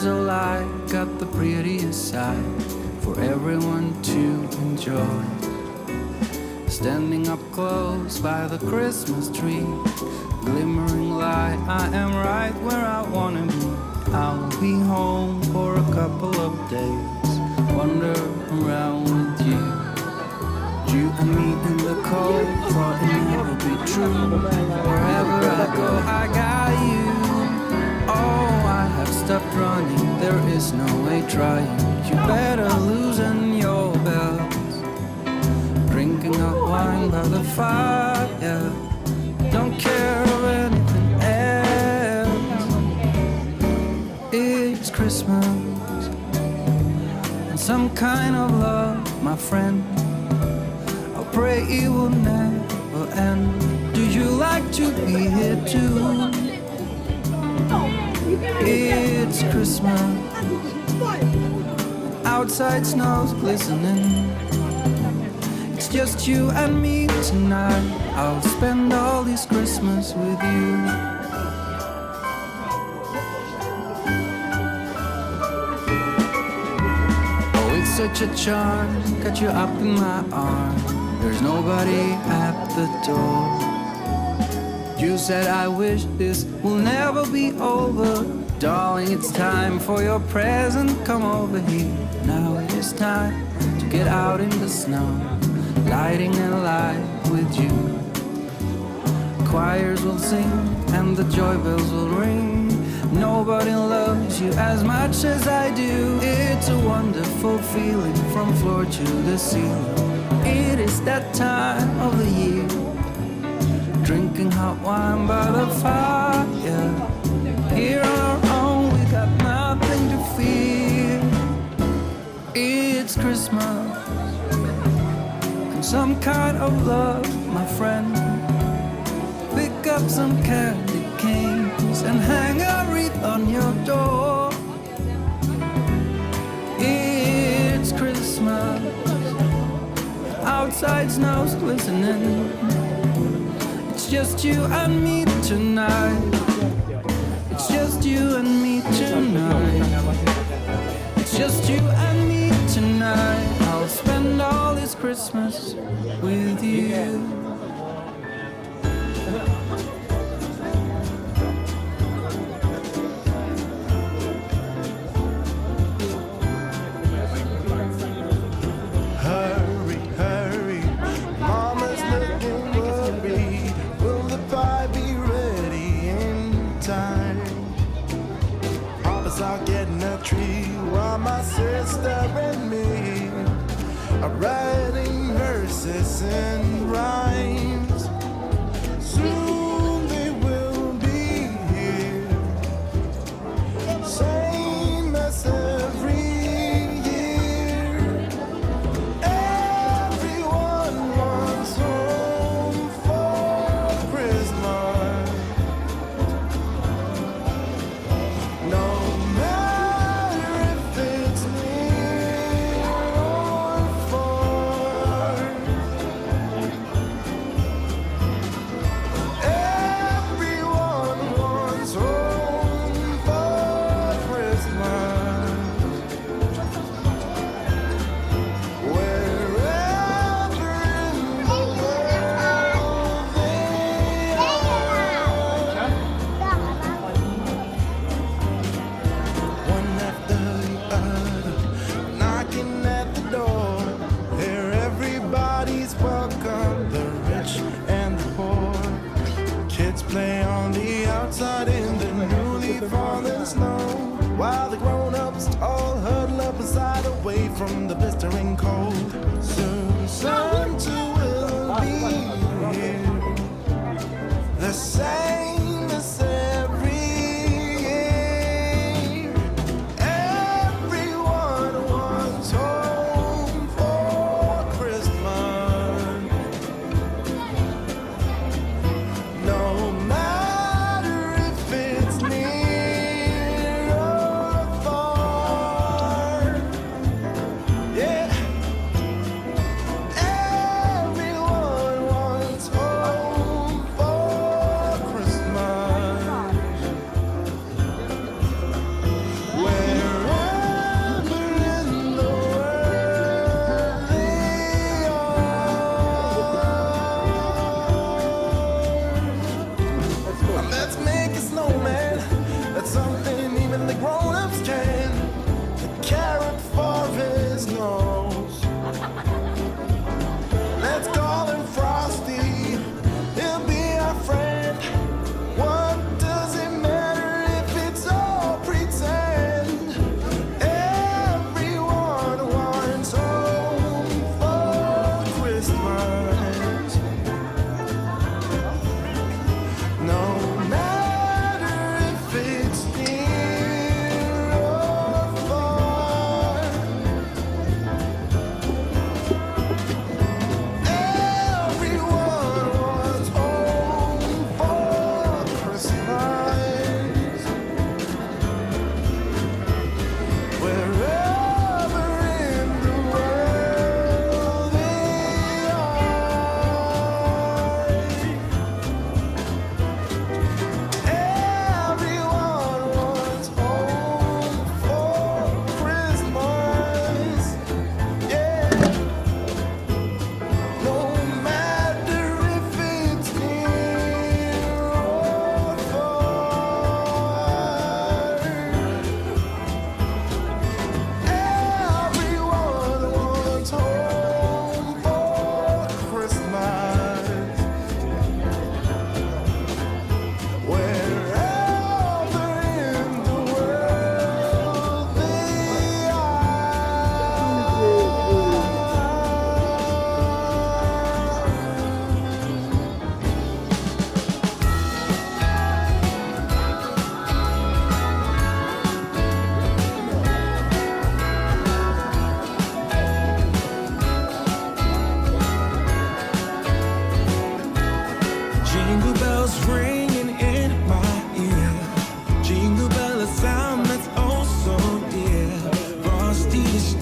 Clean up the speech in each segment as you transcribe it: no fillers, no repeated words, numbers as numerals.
Here's all I got, the prettiest side for everyone to enjoy. Standing up close by the Christmas tree, glimmering light, I am right where I wanna be. I'll be home for a couple of days, wander around with you. You and me in the cold, thought it never be true. Wherever I go, I got you. Oh, I have stopped running, there is no way trying. You better loosen your belts. Drinking hot wine by the fire, don't care of anything else. It's Christmas, and some kind of love, my friend. I pray it will never end. Do you like to be here too? It's Christmas, outside snow's glistening. It's just you and me tonight. I'll spend all this Christmas with you. Oh, it's such a charm, got you up in my arms. There's nobody at the door. You said I wish this will never be over. Darling, it's time for your present, come over here. Now it is time to get out in the snow, lighting a light with you. Choirs will sing and the joy bells will ring. Nobody loves you as much as I do. It's a wonderful feeling from floor to the ceiling. It is that time of the year, drinking hot wine by the fire. Here on our own, we got nothing to fear. It's Christmas, and some kind of love, my friend. Pick up some candy canes and hang a wreath on your door. It's Christmas, outside snow's glistening. It's just you and me tonight. It's just you and me tonight. It's just you and me tonight. I'll spend all this Christmas with you. I'll get in a tree while my sister and me are writing verses and rhymes. Soon they will be here, same as every year. Everyone wants home for Christmas. No. While the grown-ups all huddle up inside, away from the blistering cold. Soon Santa will be here, the same as every year. Everyone wants home for Christmas. No matter if it's near or far. Yeah,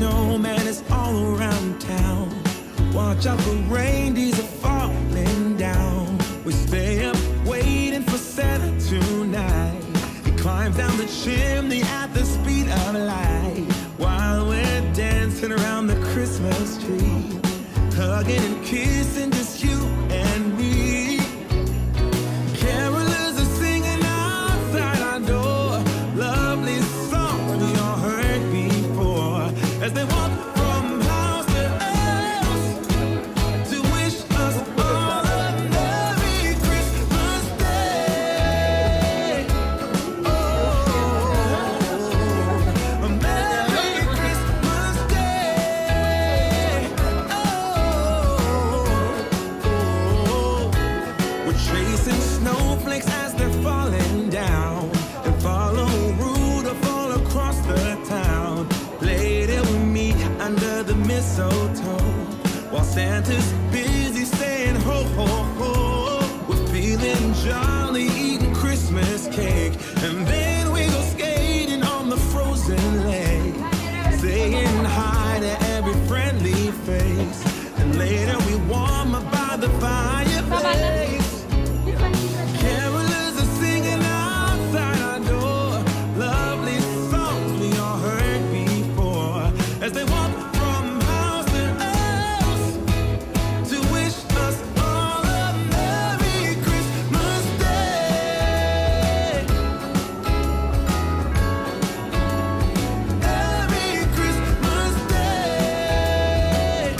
snowman is all around town. Watch out for reindeers are falling down. We stay up waiting for Santa tonight. He climbs down the chimney at the speed of light, while we're dancing around the Christmas tree, hugging and kissing just you and me. Carolers are singing outside our door, lovely songs we all heard before, as they walk from house to house to wish us all a Merry Christmas Day. Oh, a Merry Christmas Day. We're chasing snowflakes as they're falling down, and follow Rudolph all across the town. Later we meet under the mistletoe, while Santa's busy saying ho, ho, ho. We're feeling jolly, eating Christmas cake, and then we go skating on the frozen lake, saying hi to every friendly face, and later we warm up by the fireplace. Carolers are singing outside our door, lovely songs we all heard before, as they walk from house to house to wish us all a Merry Christmas Day. Merry Christmas Day.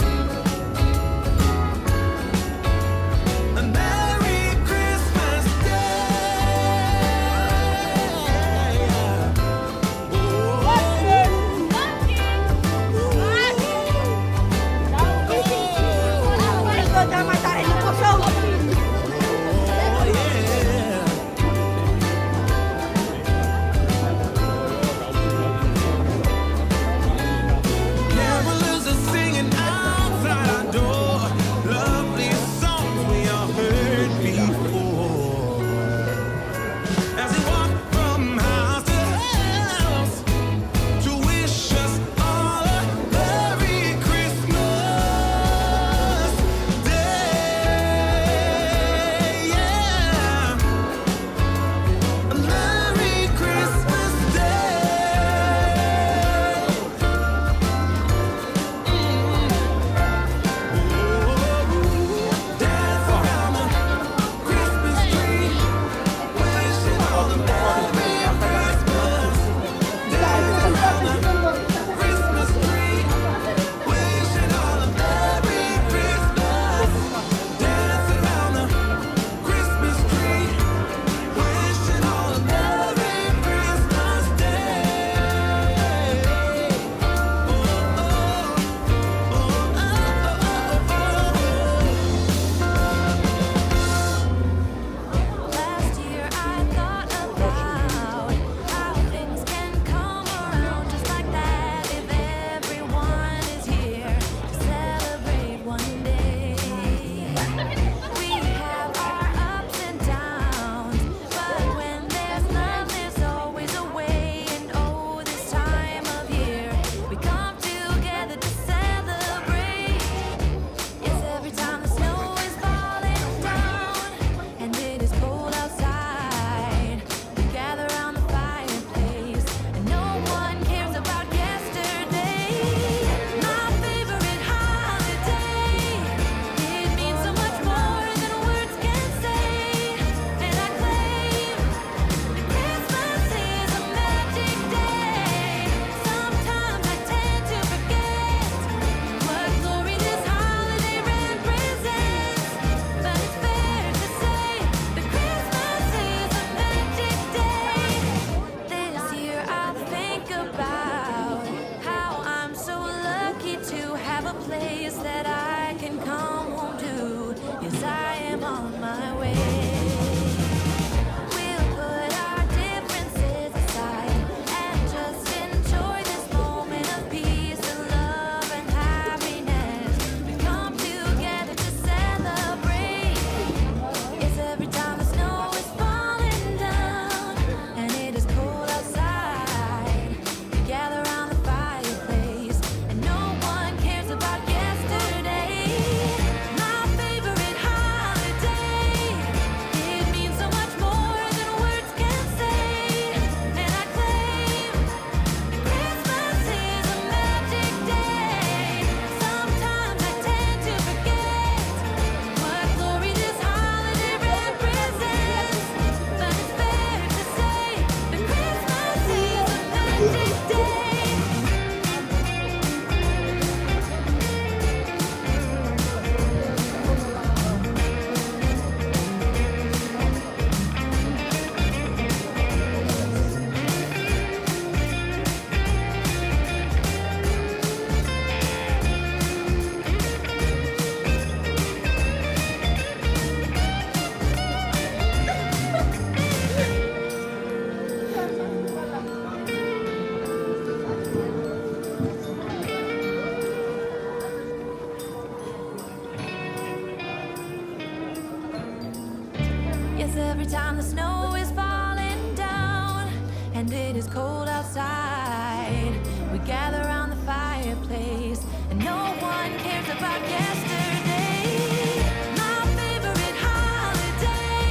every time the snow is falling down and it is cold outside, we gather around the fireplace and no one cares about yesterday. My favorite holiday,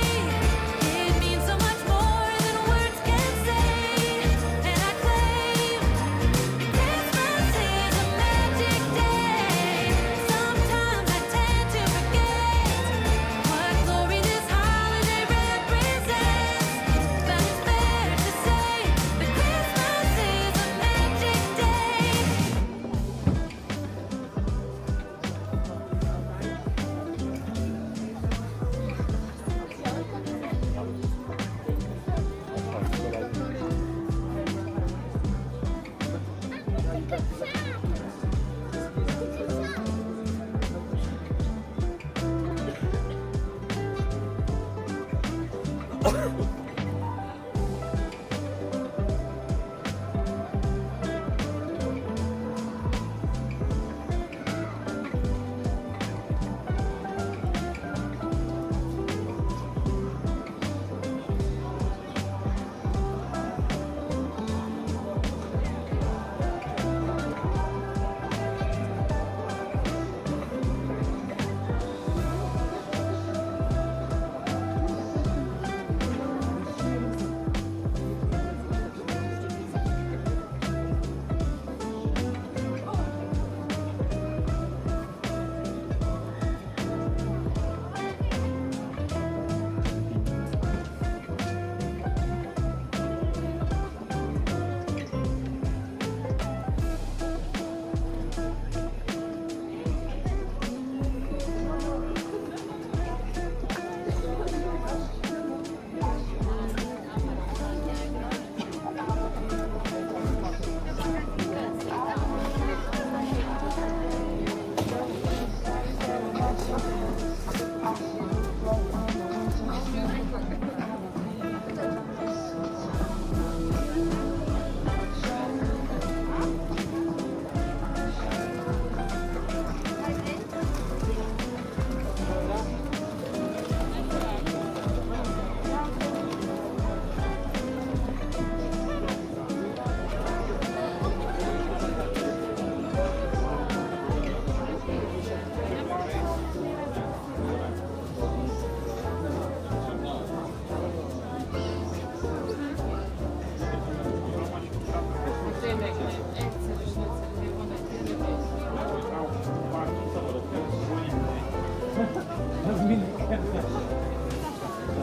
it means so much more than words can say, and I claim Christmas is a magic day. Sometimes I tend to forget what glory this holiday represents, but it's fair to say that Christmas is a magic day.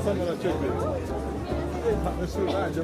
Sanırım çok iyi. Nasıl bence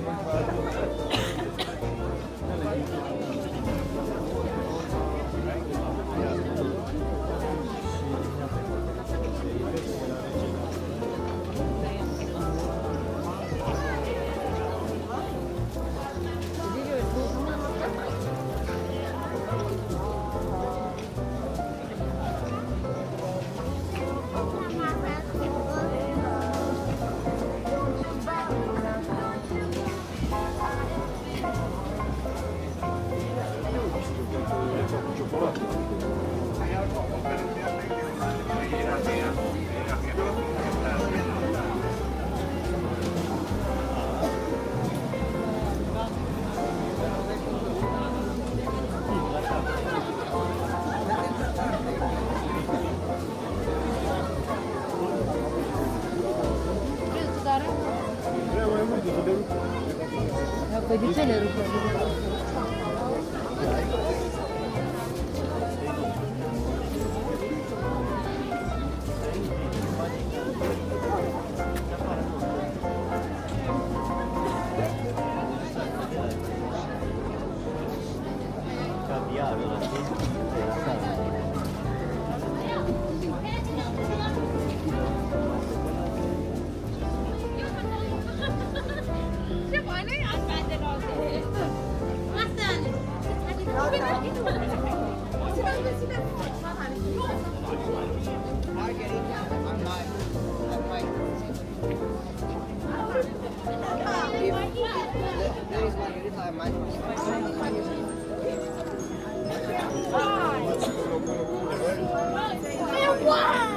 Wow!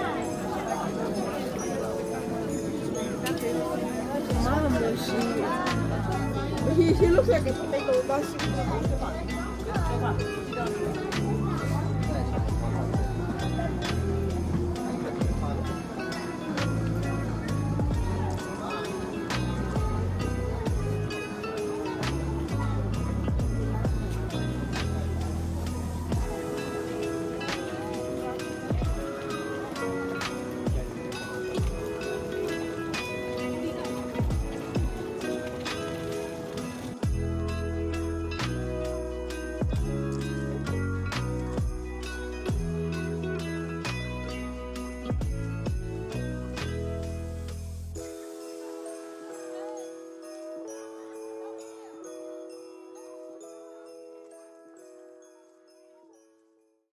he looks like a potato, but